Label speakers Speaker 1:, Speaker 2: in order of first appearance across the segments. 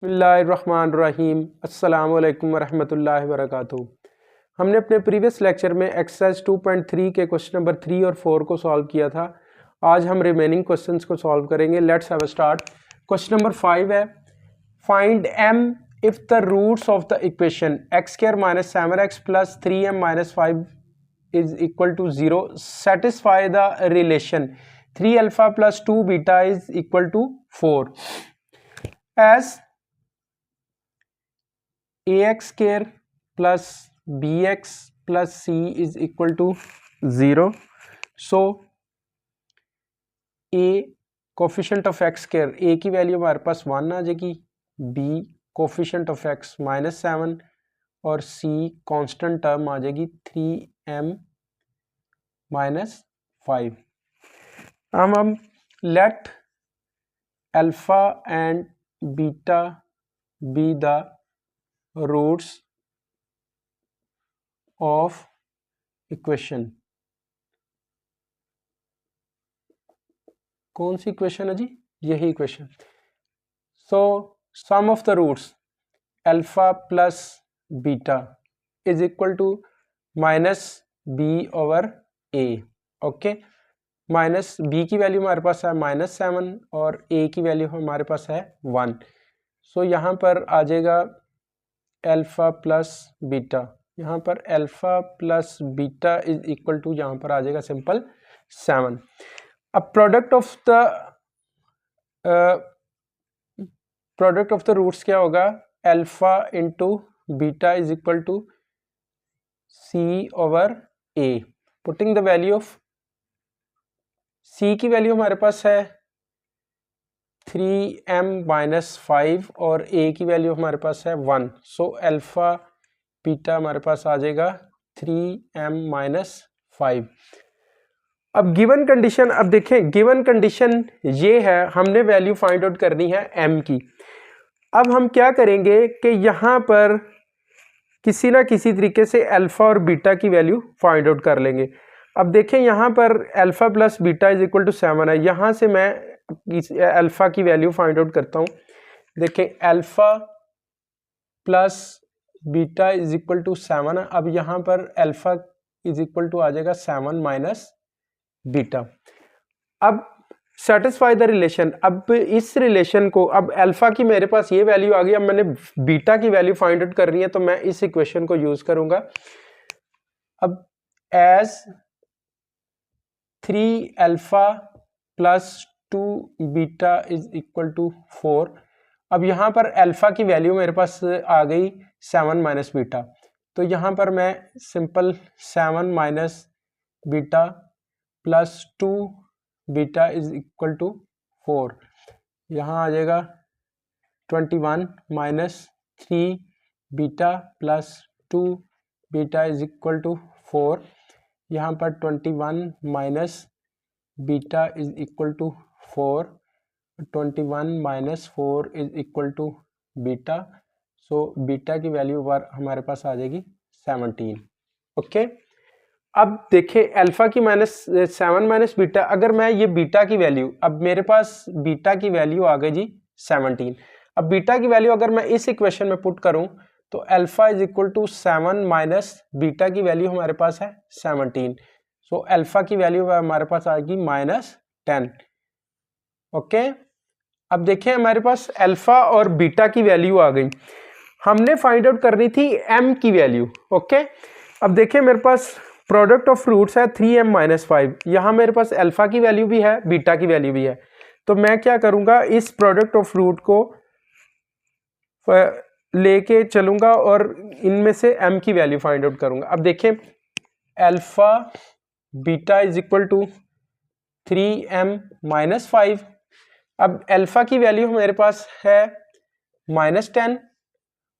Speaker 1: बिस्मिल्लाहिर्रहमानिर्रहीम अस्सलाम वालेकुम वरहमतुल्लाहि वबरकातुहू। हमने अपने प्रीवियस लेक्चर में एक्सरसाइज 2.3 के क्वेश्चन नंबर 3 और 4 को सॉल्व किया था। आज हम रिमेनिंग क्वेश्चंस को सॉल्व करेंगे। Let's have a start. Question number 5 है, find m if the roots of the equation x square minus 7x plus 3m minus 5 is equal to 0 satisfy the relation 3 alpha plus 2 beta is equal to 4 as ax square plus bx plus c is equal to 0. So a coefficient of x square, a की value हमारे पास 1 आ जाएगी, b coefficient of x -7 और c constant term आ जाएगी 3m -5। हम let alpha and beta be the roots of equation. कौन सी equation है जी? यही equation. So sum of the roots alpha plus beta is equal to minus B over a. Okay, minus B की value हमारे पास है -7 और ए की वैल्यू हमारे पास है 1। सो यहाँ पर आ जाएगा अल्फा प्लस बीटा, यहाँ पर alpha plus beta is equal to, यहाँ पर आ जाएगा सिंपल 7। अब प्रोडक्ट ऑफ द रूट्स क्या होगा? Alpha into beta is equal to C over A. Putting the value of C की वैल्यू हमारे पास है 3m -5 और a की वैल्यू हमारे पास है 1। सो अल्फा बीटा हमारे पास आ जाएगा 3m -5। अब गिवन कंडीशन, अब देखें गिवन कंडीशन ये है, हमने वैल्यू फाइंड आउट करनी है m की। अब हम क्या करेंगे कि यहाँ पर किसी ना किसी तरीके से अल्फा और बीटा की वैल्यू फाइंड आउट कर लेंगे। अब देखें यहाँ पर alpha plus beta is equal to 7 है, यहाँ से मैं अल्फा की वैल्यू फाइंड आउट करता हूँ। देखें alpha plus beta is equal to 7 है। अब यहाँ पर अल्फा इज इक्वल टू आ जाएगा 7 माइनस बीटा। अब सेटिस्फाई द रिलेशन। अब इस रिलेशन को, अब अल्फा की मेरे पास ये वैल्यू आ गई, अब मैंने बीटा की वैल्यू फाइंड आउट करनी है, तो मैं इस इक्वेशन को यूज करूंगा। अब as 3 alpha plus 2 beta is equal to 4। अब यहाँ पर अल्फा की वैल्यू मेरे पास आ गई 7 माइनस बीटा, तो यहाँ पर मैं simple 7 minus beta plus 2 beta is equal to 4, यहाँ आ जाएगा 21 minus 3 beta plus 2 beta is equal to 4, यहाँ पर 21 minus beta is equal to 4, 21 minus 4 is equal to beta. So beta की वैल्यू हमारे पास आ जाएगी 17। ओके, अब देखें अल्फा की -7 माइनस बीटा, अगर मैं ये बीटा की वैल्यू, अब मेरे पास बीटा की वैल्यू आ गई जी 17। अब बीटा की वैल्यू अगर मैं इस इक्वेशन में पुट करूं तो alpha is equal to 7 minus beta की वैल्यू हमारे पास है 17। सो अल्फा की वैल्यू हमारे पास आएगी -10। ओके, अब देखें हमारे पास अल्फा और बीटा की वैल्यू आ गई, हमने फाइंड आउट करनी थी m की वैल्यू। ओके, अब देखें मेरे पास प्रोडक्ट ऑफ रूट्स है 3m -5, यहाँ मेरे पास अल्फा की वैल्यू भी है, बीटा की वैल्यू भी है, तो मैं क्या करूंगा, इस प्रोडक्ट ऑफ रूट को लेके चलूंगा और इनमें से m की वैल्यू फाइंड आउट करूंगा। अब देखें alpha beta is equal to 3m -5। अब अल्फा की वैल्यू मेरे पास है -10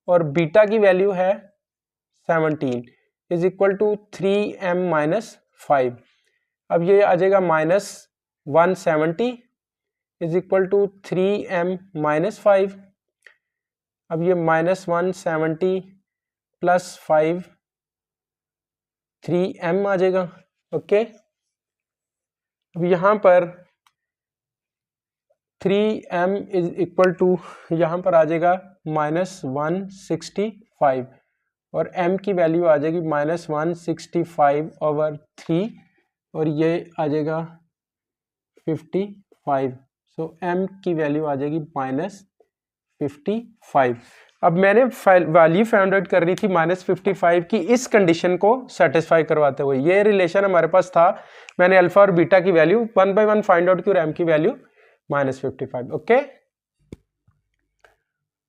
Speaker 1: और बीटा की वैल्यू है 17 इज इक्वल टू 3m -5। अब ये आ जाएगा -170 इज इक्वल टू 3m -5। अब ये -170 प्लस 5 3m आ जाएगा। ओके, अब यहाँ पर 3m इज इक्वल टू यहाँ पर आ जाएगा -165 और m की वैल्यू आ जाएगी -165/3 और ये आ जाएगा 55। सो m की वैल्यू आ जाएगी -55। अब मैंने वैल्यू फाइंड आउट करनी थी -55 की इस कंडीशन को सेटिस्फाई करवाते हुए। ये रिलेशन हमारे पास था, मैंने अल्फा और बीटा की वैल्यू 1 बाय 1 फाइंड आउट की और m की वैल्यू -55। ओके,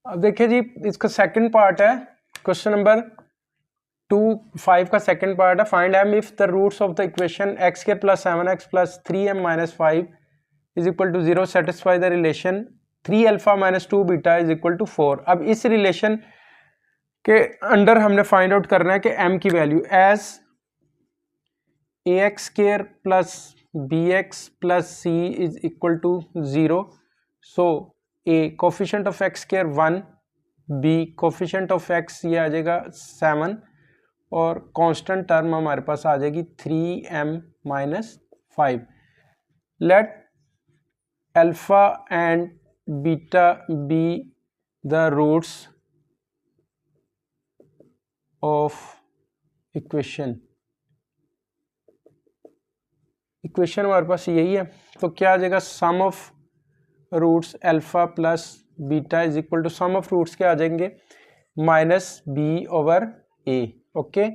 Speaker 1: अब देखिए जी, इसका सेकंड पार्ट है क्वेश्चन नंबर 5 का सेकंड पार्ट है, find m if the roots of the equation x² + 7x + 3m - 5 = 0 satisfy the relation 3α - 2β = 4। अब इस रिलेशन के अंडर हमने फाइंड आउट करना है कि m की value as ax² + bx + c = 0। So a coefficient of x² 1, b coefficient of x ये आ जाएगा 7 और कांस्टेंट टर्म हमारे पास आ जाएगी 3m - 5। Let alpha and beta be the roots of equation हमारे पास यही है, तो क्या आ जाएगा sum of roots alpha plus beta is equal to sum of roots क्या आ जाएंगे -b/a। Okay,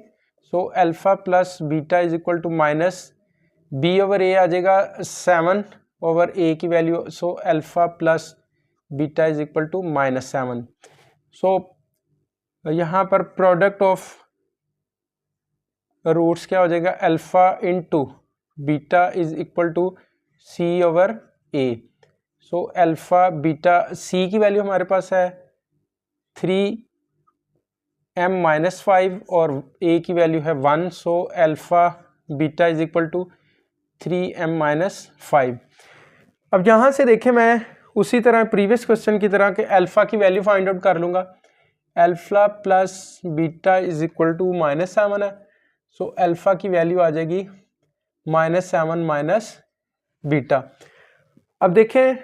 Speaker 1: so alpha plus beta is equal to -b/a आ जाएगा 7/a की value, so alpha plus beta is equal to -7। So यहाँ पर product of roots क्या हो जाएगा alpha into beta is equal to c/a। So alpha beta c की value हमारे पास है 3m - 5 और a की वैल्यू है 1। So alpha beta is equal to 3m - 5। अब यहाँ से देखें, मैं उसी तरह प्रीवियस क्वेश्चन की तरह के अल्फा की वैल्यू फाइंड आउट कर लूँगा। Alpha plus beta is equal to -7 है, सो अल्फा की वैल्यू आ जाएगी -7 माइनस बीटा। अब देखें,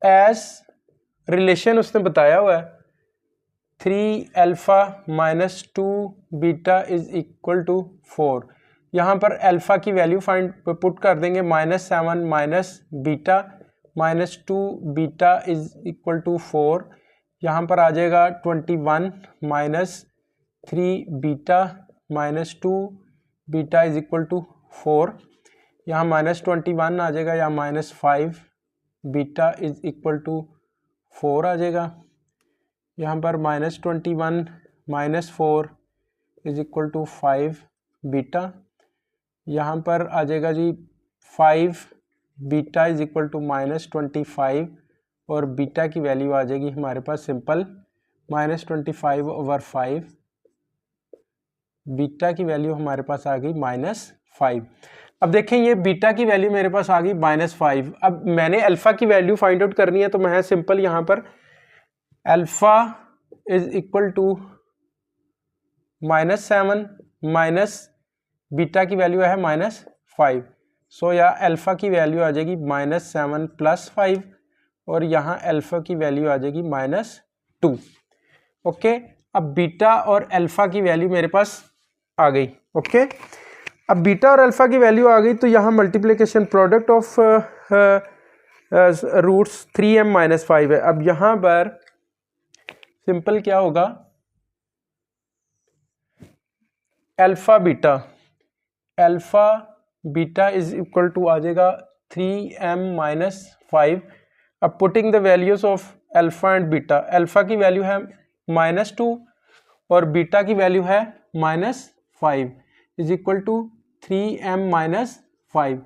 Speaker 1: एज रिलेशन उसने बताया हुआ है 3α - 2β इज इक्वल टू 4। यहाँ पर अल्फा की वैल्यू पुट कर देंगे -7 minus beta -2β is equal to 4। यहाँ पर आ जाएगा 21 माइनस 3β -2β इज इक्वल टू 4। यहाँ -21 आ जाएगा या -5β इज इक्वल टू 4 आ जाएगा। यहाँ पर -21 - 4 इज इक्वल टू 5β। यहाँ पर आ जाएगा जी 5β इज इक्वल टू -25 और बीटा की वैल्यू आ जाएगी हमारे पास सिंपल -25/5। बीटा की वैल्यू हमारे पास आ गई -5। अब देखें, ये बीटा की वैल्यू मेरे पास आ गई -5। अब मैंने अल्फा की वैल्यू फाइंड आउट करनी है, तो मैं सिंपल यहाँ पर alpha is equal to -7 minus beta की वैल्यू है -5। सो या अल्फा की वैल्यू आ जाएगी -7 + 5 और यहाँ अल्फा की वैल्यू आ जाएगी -2। ओके, अब बीटा और अल्फा की वैल्यू मेरे पास आ गई। ओके, अब बीटा और अल्फा की वैल्यू आ गई, तो यहाँ multiplication product of roots 3m - 5 है। अब यहाँ पर सिंपल क्या होगा, alpha beta is equal to आ जाएगा 3m - 5। अब putting the values of alpha and beta, alpha की वैल्यू है -2 और बीटा की वैल्यू है -5 इज इक्वल टू 3m - 5।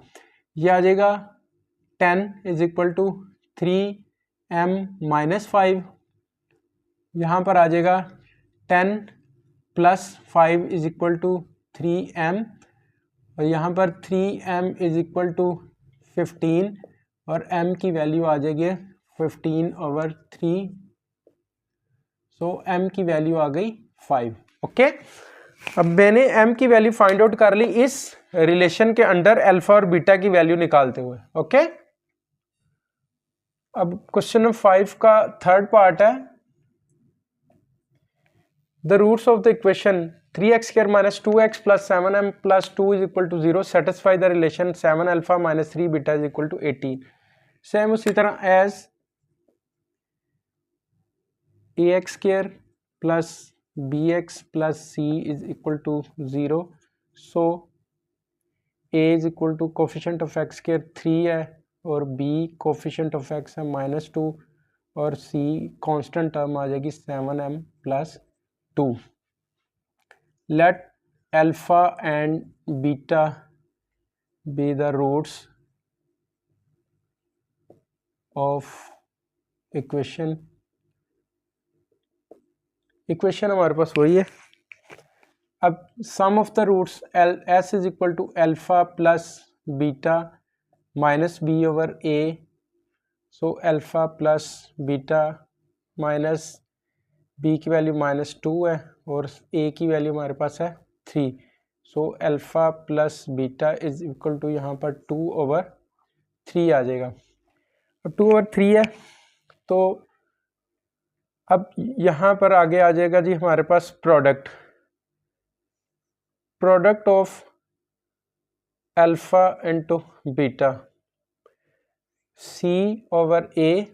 Speaker 1: यह आ जाएगा 10 इज इक्वल टू 3m - 5। यहाँ पर आ जाएगा 10 + 5 इज इक्वल टू 3m और यहाँ पर 3m इज इक्वल टू 15 और m की वैल्यू आ जाएगी 15/3। सो m की वैल्यू आ गई 5। ओके, अब मैंने m की वैल्यू फाइंड आउट कर ली इस रिलेशन के अंडर अल्फा और बीटा की वैल्यू निकालते हुए। ओके, अब क्वेश्चन नंबर 5 का थर्ड पार्ट है, the roots of the equation 3x² minus 2x plus 7m plus 2 is equal to 0 satisfy the relation 7 alpha minus 3 beta is equal to 18. Same उसी तरह as ax² plus bx plus c is equal to 0, so a is equal to coefficient of x² 3 है और b coefficient of x है -2 और c constant term आ जाएगी 7m plus 2. Let alpha and beta be the roots of equation हमारे पास वही है. अब sum of the roots s is equal to alpha plus beta minus B over A, so alpha plus beta minus B की value -2 है और ए की value हमारे पास है 3, so alpha plus beta is equal to यहाँ पर 2/3 आ जाएगा. अब 2/3 है तो अब यहाँ पर आगे आ जाएगा जी हमारे पास product of alpha into beta c over a,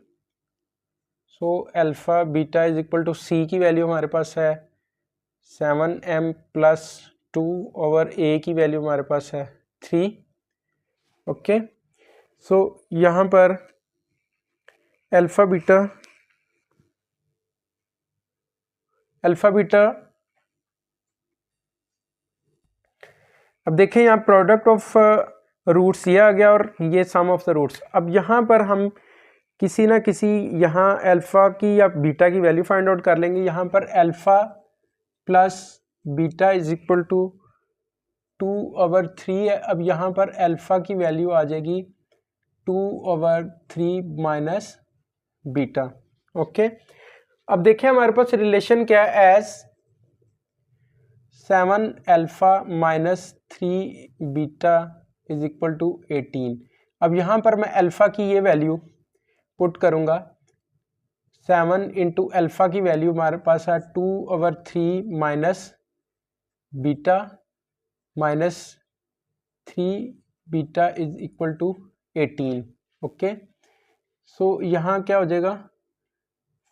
Speaker 1: so alpha beta is equal to c की वैल्यू हमारे पास है 7m plus 2 ओवर a की वैल्यू हमारे पास है 3. ओके, सो यहाँ पर अल्फा बीटा अब देखें यहाँ प्रोडक्ट ऑफ रूट्स ये आ गया और ये सम ऑफ द रूट्स. अब यहाँ पर हम किसी ना किसी यहाँ अल्फा की या बीटा की वैल्यू फाइंड आउट कर लेंगे. यहाँ पर alpha plus beta is equal to 2/3 है. अब यहाँ पर अल्फा की वैल्यू आ जाएगी 2/3 माइनस बीटा. ओके, अब देखें हमारे पास रिलेशन क्या है, as 7 alpha minus 3 beta is equal to 18. अब यहाँ पर मैं अल्फा की ये वैल्यू पुट करूँगा, 7 इंटू अल्फा की वैल्यू हमारे पास है 2/3 minus beta minus 3 beta is equal to 18. Okay, so यहाँ क्या हो जाएगा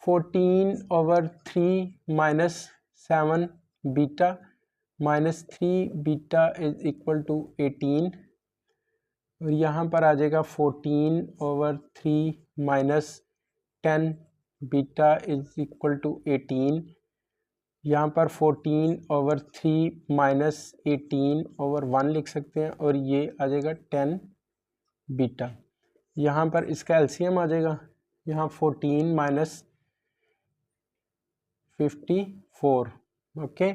Speaker 1: 14/3 minus 7 beta minus 3 beta is equal to 18 और यहाँ पर आ जाएगा 14/3 minus 10 beta is equal to 18. यहाँ पर 14/3 माइनस 18/1 लिख सकते हैं और ये आ जाएगा 10 बीटा. यहाँ पर इसका एलसीएम आ जाएगा, यहाँ 14 minus 54 okay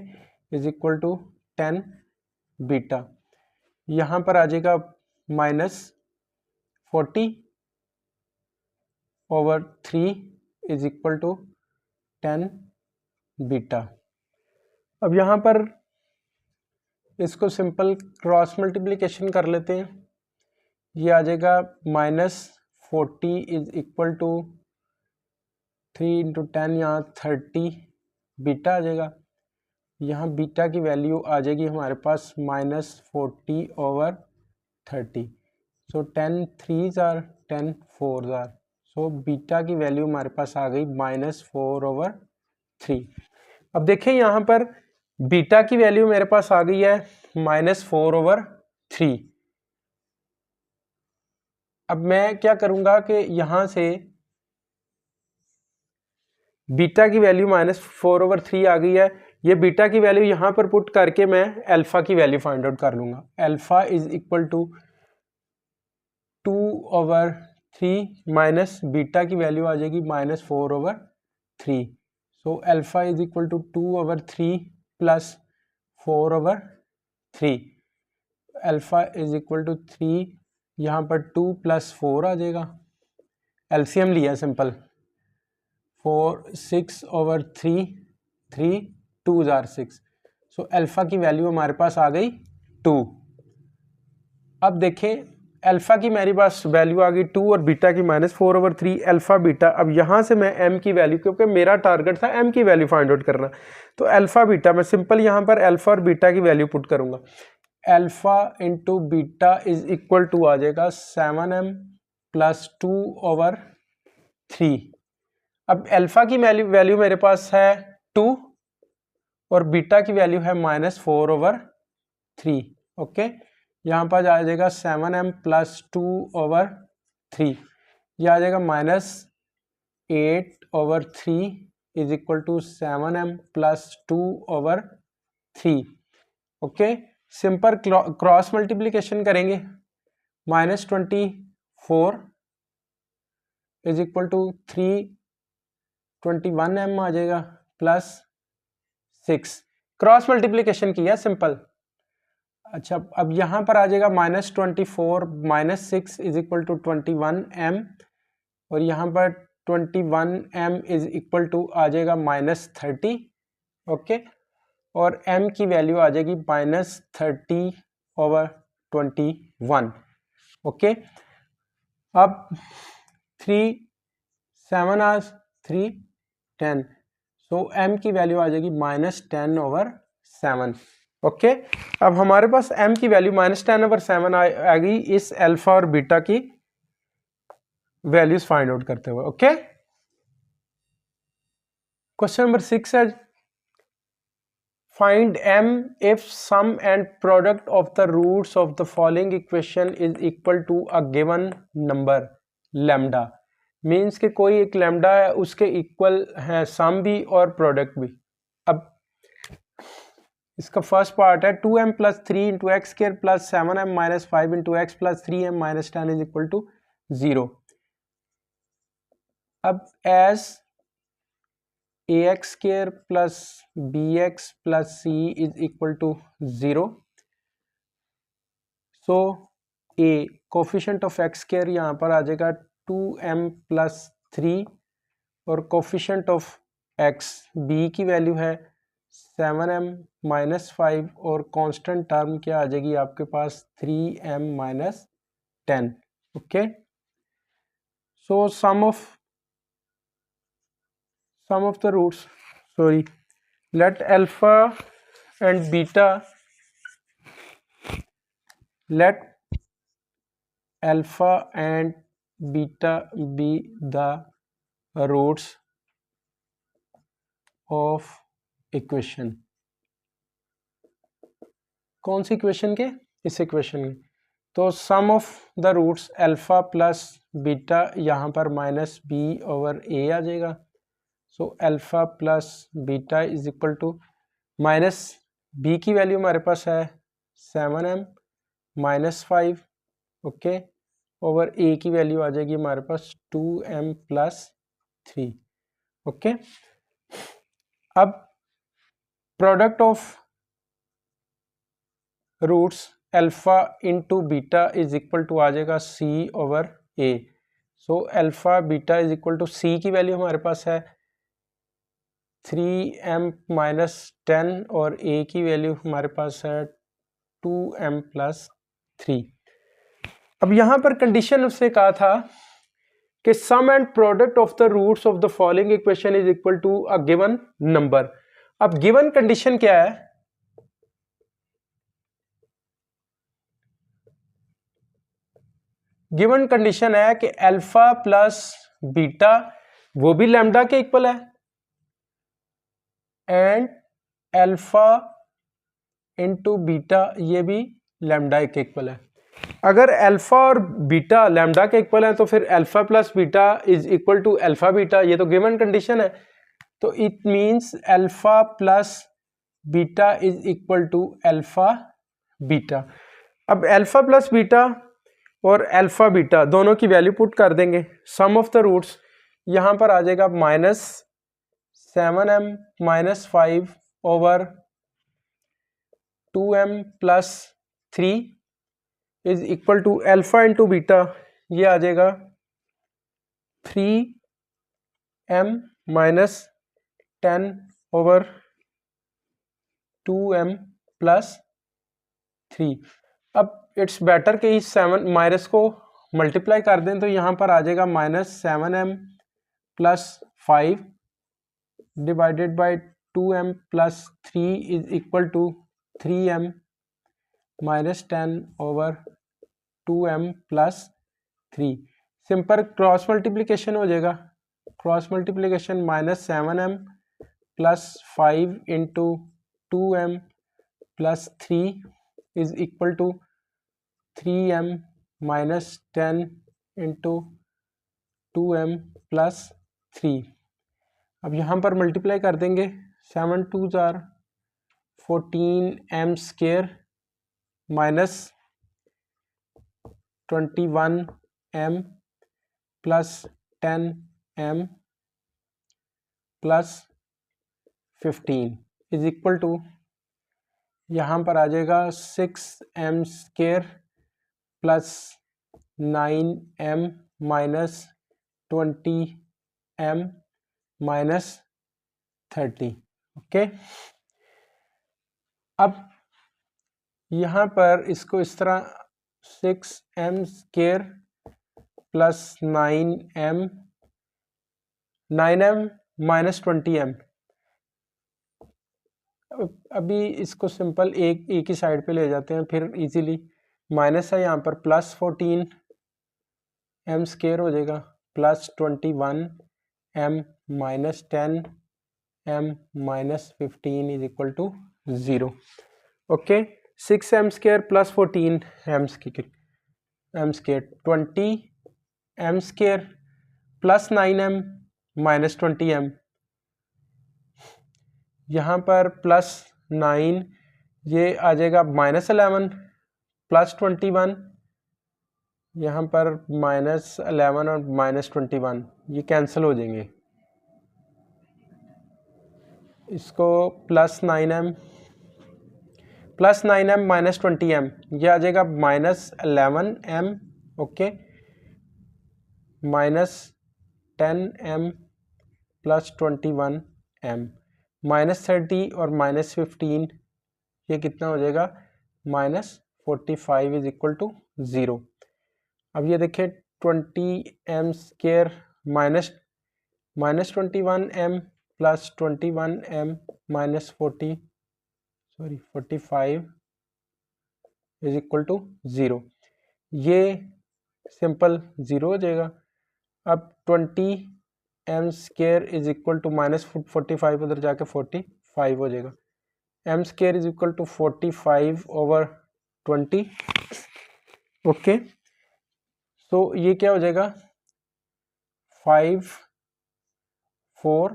Speaker 1: is equal to 10 beta. यहाँ पर आ जाएगा -40/3 इज इक्वल टू 10 बीटा. अब यहाँ पर इसको सिंपल क्रॉस मल्टीप्लिकेशन कर लेते हैं. ये आ जाएगा -40 इज इक्वल टू 3 इंटू 10, यहाँ 30 बीटा आ जाएगा. यहाँ बीटा की वैल्यू आ जाएगी हमारे पास -40/30, so 10 3s are 10 4s are, so beta की वैल्यू हमारे पास आ गई -4/3. अब देखें यहाँ पर बीटा की वैल्यू मेरे पास आ गई है -4/3. अब मैं क्या करूँगा कि यहाँ से बीटा की वैल्यू -4/3 आ गई है, ये बीटा की वैल्यू यहाँ पर पुट करके मैं अल्फा की वैल्यू फाइंड आउट कर लूँगा. Alpha is equal to 2/3 minus beta की वैल्यू आ जाएगी -4/3, so alpha is equal to 2/3 plus 4/3. Alpha is equal to 3, यहाँ पर 2 + 4 आ जाएगा, एलसीएम लिया simple 4 6/3, 3 2s are 6, so alpha की वैल्यू हमारे पास आ गई 2. अब देखें अल्फ़ा की मेरे पास वैल्यू आ गई 2 और बीटा की -4/3 अल्फ़ा बीटा। अब यहाँ से मैं m की वैल्यू, क्योंकि मेरा टारगेट था m की वैल्यू फाइंड आउट करना, तो अल्फ़ा बीटा मैं सिंपल यहाँ पर अल्फ़ा और बीटा की वैल्यू पुट करूँगा। Alpha into beta is equal to आ जाएगा 7m + 2/3। अब अल्फ़ा की वैल्यू मेरे पास है 2 और बीटा की वैल्यू है -4/3। ओके, यहाँ पर आ जाएगा 7m + 2/3, ये आ जाएगा -8/3 is equal to 7m + 2/3। Okay, simple cross multiplication करेंगे, -24 इज इक्वल टू 321m आ जाएगा +6। क्रॉस मल्टीप्लीकेशन किया सिंपल। अच्छा, अब यहाँ पर आ जाएगा -24 - 6 इज इक्वल टू 21m, और यहाँ पर 21m इज इक्वल टू आ जाएगा -30। ओके, और m की वैल्यू आ जाएगी -30/21। ओके, अब 3 7 3 10, सो m की वैल्यू आ जाएगी -10/7। ओके, अब हमारे पास m की वैल्यू -10/7 आ गई इस अल्फा और बीटा की वैल्यूज फाइंड आउट करते हुए। ओके, क्वेश्चन नंबर 6 है find m if sum and product of the roots of the following equation is equal to a given number lambda। Means कि कोई एक लैम्डा है, उसके इक्वल है सम भी और प्रोडक्ट भी। अब इसका फर्स्ट पार्ट है 2m + 3 × x² + 7m - 5 × x + 3m - 10 is equal to 0। अब as ax² + bx + c is equal to 0, so a coefficient of x² यहाँ पर आ जाएगा 2m + 3 और कोफिशिएंट ऑफ x b की वैल्यू है 7m - 5 और कांस्टेंट टर्म क्या आ जाएगी आपके पास 3m - 10। Okay, so sum of the roots, sorry, let alpha and beta be the roots of equation। कौन सी इक्वेशन के? इस इक्वेशन की। तो sum of the roots alpha plus beta यहाँ पर -b/a आ जाएगा। So alpha plus beta is equal to -b की वैल्यू हमारे पास है 7m - 5, ओके, ओवर a की वैल्यू आ जाएगी हमारे पास 2m + 3। ओके, अब product of roots alpha into beta is equal to आ जाएगा c/a। So alpha beta is equal to c की वैल्यू हमारे पास है 3m - 10 और a की वैल्यू हमारे पास है 2m + 3। अब यहाँ पर कंडीशन उसने कहा था कि sum and product of the roots of the following equation is equal to a given number. अब गिवन कंडीशन क्या है? गिवन कंडीशन है कि अल्फा प्लस बीटा वो भी लैम्डा के इक्वल है एंड अल्फा इंटू बीटा ये भी लैम्डा के इक्वल है। अगर अल्फा और बीटा लैम्डा के इक्वल है तो फिर alpha plus beta is equal to alpha beta, ये तो गिवन कंडीशन है। तो it means alpha plus beta is equal to alpha beta. अब अल्फा प्लस बीटा और अल्फा बीटा दोनों की वैल्यू पुट कर देंगे। सम ऑफ द रूट्स यहाँ पर आ जाएगा -7m - 5 over 2m + 3 is equal to alpha into beta, ये आ जाएगा 3m - 10 ओवर 2m + 3। अब इट्स बेटर कि इस 7 माइनस को मल्टीप्लाई कर दें, तो यहाँ पर आ जाएगा -7m plus 5 divided by 2m plus 3 is equal to 3m minus 10 over 2m plus 3। Simple cross multiplication हो जाएगा, cross multiplication -7m plus 5 into 2m plus 3 is equal to 3m minus 10 into 2m plus 3। अब यहाँ पर multiply कर देंगे, 7 2s are 14m square minus 21m plus 10m plus 15 is equal to, यहाँ पर आ जाएगा 6m square plus 9m minus 20m minus 30। Okay, अब यहाँ पर इसको इस तरह 6m square plus 9m minus 20m, अभी इसको सिंपल एक ही साइड पे ले जाते हैं, फिर इजीली माइनस है यहाँ पर, प्लस 14m स्क्वायर हो जाएगा plus 21m minus 10m minus 15 is equal to 0। Okay, 6m square plus 14m square 20m square plus 9m minus 20m, यहाँ पर प्लस 9 ये आ जाएगा -11 प्लस 21, यहाँ पर -11 और -21 ये कैंसिल हो जाएंगे, इसको प्लस 9m माइनस 20m ये आ जाएगा -11m। Okay, minus 10m plus 21m -30 और -15 ये कितना हो जाएगा -45 इज इक्वल टू 0। अब ये देखें 20m square minus 21m plus 21m minus 45 is equal to 0, ये सिंपल 0 हो जाएगा। अब 20m square is equal to minus 45 उधर जाके 45 हो जाएगा, m square is equal to 45 over 20। Okay, तो ये क्या हो जाएगा 5 4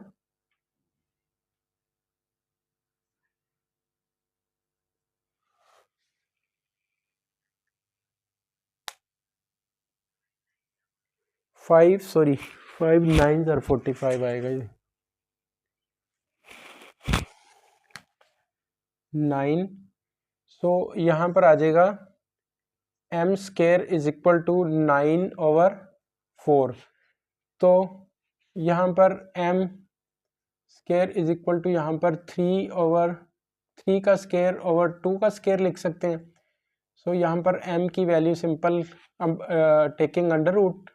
Speaker 1: 5 9s और 45 आएगा, ये 9। सो यहाँ पर आ जाएगा m square is equal to 9 over 4, तो यहाँ पर m square is equal to यहाँ पर 3 ओवर 3 का स्क्वायर ओवर 2 का स्क्वायर लिख सकते हैं। सो यहाँ पर m की वैल्यू सिंपल, अब टेकिंग अंडर रूट,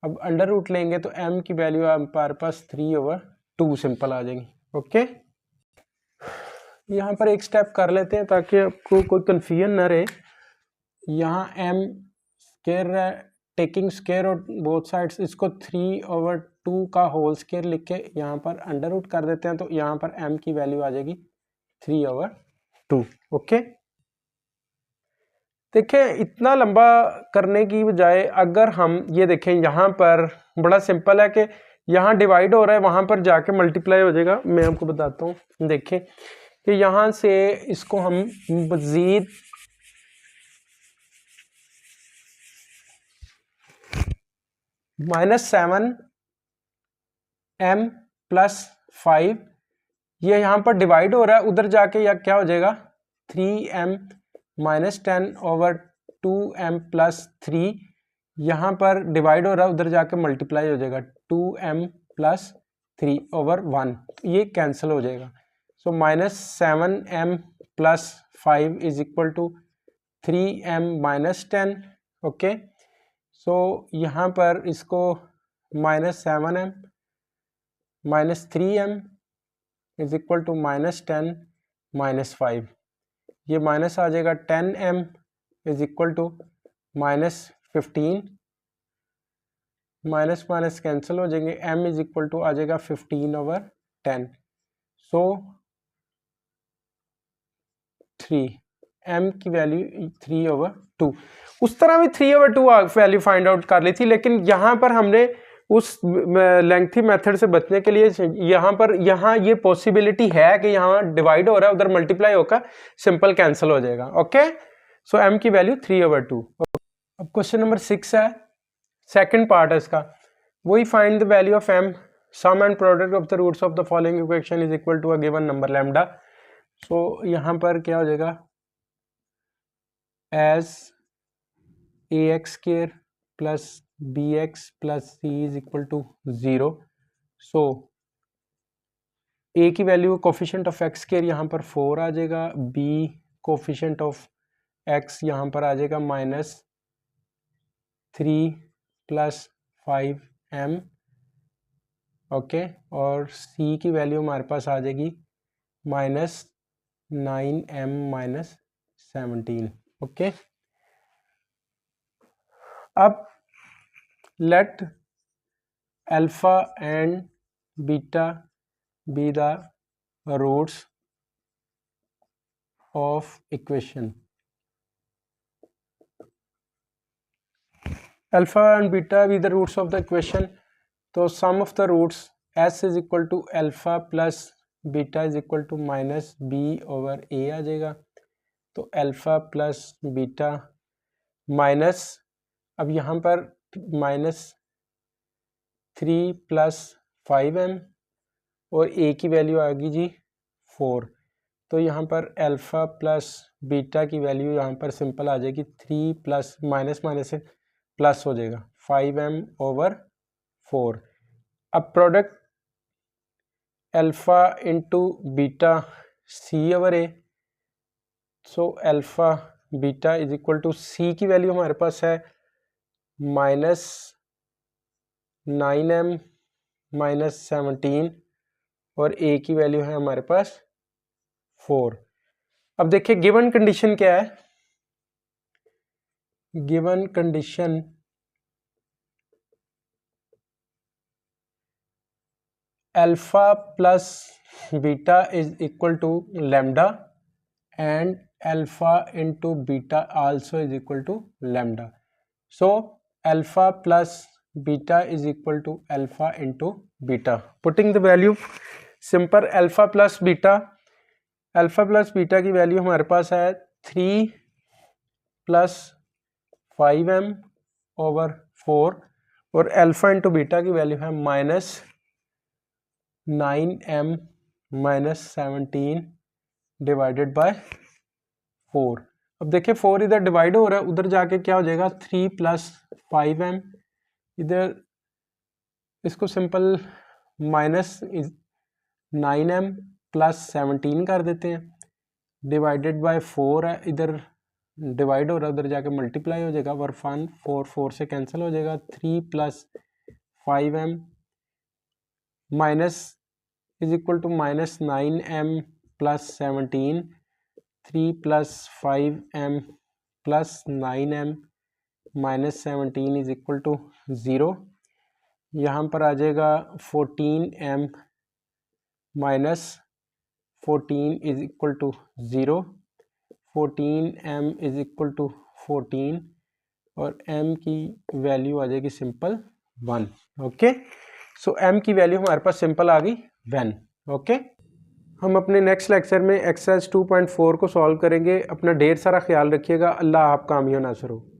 Speaker 1: अब अंडर रूट लेंगे तो m की वैल्यू हमारे पास 3 ओवर 2 सिंपल आ जाएगी। ओके, यहाँ पर एक स्टेप कर लेते हैं ताकि आपको कोई कन्फ्यूजन ना रहे। यहाँ m स्क्वायर है, टेकिंग स्क्वायर और बोथ साइड्स, इसको 3 ओवर 2 का होल स्क्वायर लिख के यहाँ पर अंडर रूट कर देते हैं, तो यहाँ पर m की वैल्यू आ जाएगी 3 ओवर 2। ओके, देखिए इतना लंबा करने की बजाय अगर हम ये देखें, यहाँ पर बड़ा सिंपल है कि यहाँ डिवाइड हो रहा है, वहाँ पर जाके मल्टीप्लाई हो जाएगा। मैं आपको बताता हूँ, देखें कि यहाँ से इसको हम मज़ीद -7m प्लस 5 ये यहाँ पर डिवाइड हो रहा है, उधर जाके या क्या हो जाएगा 3m minus 10 over 2m plus 3, यहाँ पर डिवाइड हो रहा है, उधर जाके मल्टीप्लाई हो जाएगा 2m प्लस 3 ओवर 1, ये कैंसिल हो जाएगा। So -7m plus 5 is equal to 3m-10, okay. So यहाँ पर इसको -7m -3m is equal to -10 -5, ये माइनस आ जाएगा 10m is equal to -15, minus minus cancel हो जाएंगे, m इज इक्वल टू आ जाएगा 15/10, सो 3, m की वैल्यू 3/2। उस तरह भी 3/2 वैल्यू फाइंड आउट कर ली थी, लेकिन यहाँ पर हमने उस लेंथी मेथड से बचने के लिए यहाँ ये पॉसिबिलिटी है कि यहाँ डिवाइड हो रहा है, उधर मल्टीप्लाई होकर सिंपल कैंसिल हो जाएगा, ओके। सो m की वैल्यू 3/2। अब क्वेश्चन नंबर 6 है, सेकंड पार्ट है इसका, वही find the value of m, sum and product of the roots of the following equation is equal to a given number lambda. So यहाँ पर क्या हो जाएगा, as ax² plus bx plus c is equal to 0। So a की value coefficient of x² यहाँ पर 4 आ जाएगा, b coefficient of x यहाँ पर आ जाएगा -3 प्लस 5m, ओके, और c की वैल्यू हमारे पास आ जाएगी -9m -17, ओके। अब let alpha and beta be the roots of equation. Alpha and beta be the roots of the equation. तो sum of the roots s is equal to alpha plus beta is equal to -b/a आ जाएगा। तो alpha plus beta minus, अब यहाँ पर -3 plus 5m और a की value आएगी जी 4। तो यहाँ पर अल्फ़ा प्लस बीटा की वैल्यू यहाँ पर सिंपल आ जाएगी 3 प्लस माइनस माइनस से प्लस हो जाएगा 5m/4। अब product alpha into beta c/a, so alpha beta is equal to c की वैल्यू हमारे पास है -9m -17 और a की वैल्यू है हमारे पास 4। अब देखिए गिवन कंडीशन क्या है, given condition alpha plus beta is equal to lambda and alpha into beta also is equal to lambda. So alpha plus beta is equal to alpha into beta. Putting the value simple, alpha plus beta की value हमारे पास है 3 plus 5m/4 और alpha into beta की value है -9m -17 divided by 4। अब देखिए 4 इधर डिवाइड हो रहा है, उधर जाके क्या हो जाएगा 3 प्लस 5m, इधर इसको सिंपल -9m प्लस 17 कर देते हैं, डिवाइडेड बाय 4 है, इधर डिवाइड हो रहा है, उधर जाके मल्टीप्लाई हो जाएगा, 4 से कैंसिल हो जाएगा, 3 plus 5m minus is equal to -9m plus 17, 3 plus 5m plus 9m -17 is equal to 0। यहाँ पर आ जाएगा 14m -14 is equal to 0, 14m is equal to 14 और m की वैल्यू आ जाएगी सिंपल 1, ओके। सो m की वैल्यू हमारे पास सिंपल आ गई 1, ओके। हम अपने नेक्स्ट लेक्चर में एक्सरसाइज 2.4 को सॉल्व करेंगे। अपना ढेर सारा ख्याल रखिएगा। अल्लाह आपका आमीन नासर हो।